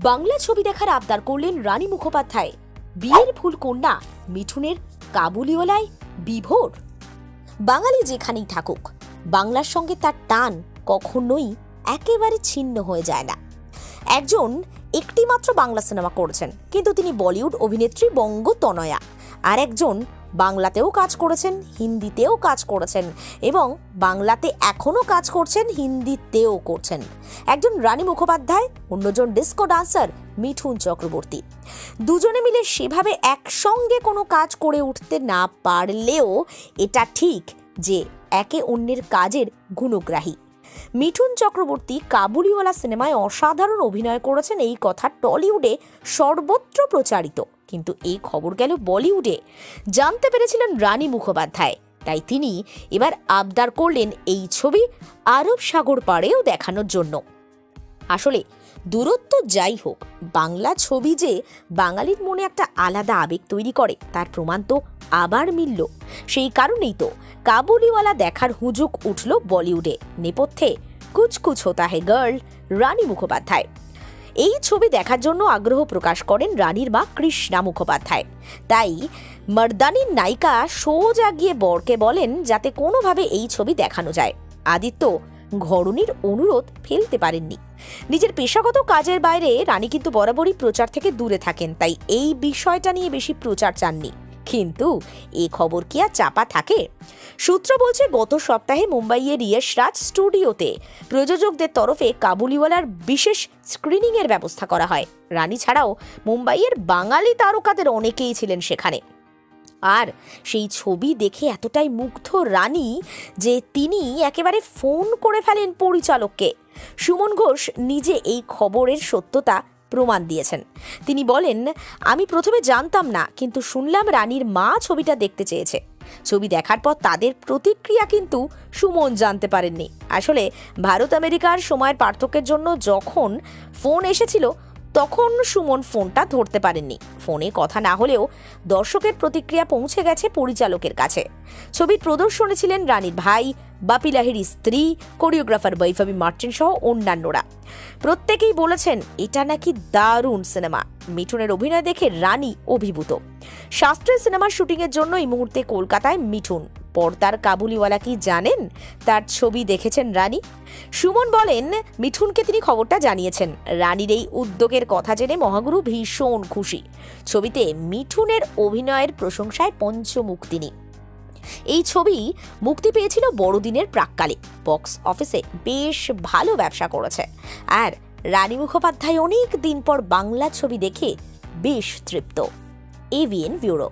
বাংলা ছবি দেখার আবদার করলেন রানী মুখোপাধ্যায়। বিয়ের ফুল কন্যা মিঠুনের কাবুলিওয়ালায় বিভোর। বাঙালি যেখানেই থাকুক, বাংলার সঙ্গে তার টান কখনোই একেবারে ছিন্ন হয়ে যায় না। একজন একটিমাত্র বাংলা সিনেমা করেছেন, কিন্তু তিনি বলিউড অভিনেত্রী বঙ্গতনয়া। আর একজন বাংলাতেও কাজ করেছেন, হিন্দিতেও কাজ করেছেন এবং বাংলাতে এখনো কাজ করছেন, হিন্দিতেও করছেন। একজন রানী মুখোপাধ্যায়, অন্যজন ডিস্কো ডান্সার মিঠুন চক্রবর্তী। দুজনে মিলে সেভাবে একসঙ্গে কোনো কাজ করে উঠতে না পারলেও এটা ঠিক যে একে অন্যের কাজের গুণগ্রাহী। মিঠুন চক্রবর্তী কাবুলিওয়ালা সিনেমায় অসাধারণ অভিনয় করেছেন, এই কথা টলিউডে সর্বত্র প্রচারিত। কিন্তু এই খবর গেল বলিউডে। জানতে পেরেছিলেন রানী মুখোপাধ্যায়, তাই তিনি এবার আবদার করলেন এই ছবি আরব সাগর পাড়েও দেখানোর জন্য। আসলে দূরত্ব যাই হোক, বাংলা ছবি যে বাঙালির মনে একটা আলাদা আবেগ তৈরি করে তার প্রমাণ তো আবার মিলল। সেই কারণেই তো কাবুলিওয়ালা দেখার হুজুক উঠল বলিউডে। নেপথ্যে কুছ কুছ হোতা হে গার্ল রানী মুখোপাধ্যায়। এই ছবি দেখার জন্য আগ্রহ প্রকাশ করেন রানীর মা কৃষ্ণা মুখোপাধ্যায়। তাই মর্দানির নায়িকা সোজা গিয়ে বরকে বলেন যাতে কোনোভাবে এই ছবি দেখানো যায়। আদিত্য ঘরণীর অনুরোধ ফেলতে পারেননি। নিজের পেশাগত কাজের বাইরে রানী কিন্তু বরাবরই প্রচার থেকে দূরে থাকেন, তাই এই বিষয়টা নিয়ে বেশি প্রচার চাননি। কিন্তু এই খবর কি আর চাপা থাকে? সূত্র বলছে গত সপ্তাহে মুম্বাইয়ের ইয়শ রাজ স্টুডিওতে প্রযোজকদের তরফে কাবুলিওয়ালার বিশেষ স্ক্রিনিং এর ব্যবস্থা করা হয়। রানী ছাড়াও মুম্বাইয়ের বাঙালি তারকাদের অনেকেই ছিলেন সেখানে। আর সেই ছবি দেখে এতটাই মুগ্ধ রানী যে তিনি একেবারে ফোন করে ফেলেন পরিচালককে। সুমন ঘোষ নিজে এই খবরের সত্যতা প্রমাণ দিয়েছেন। তিনি বলেন, আমি প্রথমে জানতাম না, কিন্তু শুনলাম রানীর মা ছবিটা দেখতে চেয়েছে। ছবি দেখার পর তাদের প্রতিক্রিয়া কিন্তু সুমন জানতে পারেননি। আসলে ভারত আমেরিকার সময়ের পার্থক্যের জন্য যখন ফোন এসেছিল তখন সুমন ফোনটা ধরতে পারেননি। ফোনে কথা না হলেও দর্শকের প্রতিক্রিয়া পৌঁছে গেছে পরিচালকের কাছে। ছবির প্রদর্শনে ছিলেন রানীর ভাই, বাপি লাহিড়ীর স্ত্রী, কোরিওগ্রাফার বৈভবী মার্টিন সহ অন্যান্যরা। প্রত্যেকেই বলেছেন এটা নাকি দারুণ সিনেমা। মিঠুনের অভিনয় দেখে রানী অভিভূত। শাস্ত্রীয় সিনেমার শুটিংয়ের জন্য এই মুহূর্তে কলকাতায় মিঠুন। পর্দার কাবুলিওয়ালা কি জানেন তার ছবি দেখেছেন রানী? সুমন বলেন, মিঠুনকে তিনি খবরটা জানিয়েছেন। রানীর এই উদ্যোগের কথা জেনে মহাগুরু ভীষণ খুশি। ছবিতে মিঠুনের অভিনয়ের প্রশংসায় পঞ্চমুখ তিনি। এই ছবি মুক্তি পেয়েছিল বড়দিনের প্রাক্কালে। বক্স অফিসে বেশ ভালো ব্যবসা করেছে। আর রানী মুখোপাধ্যায় অনেক দিন পর বাংলা ছবি দেখে বেশ তৃপ্ত। AVN bureau.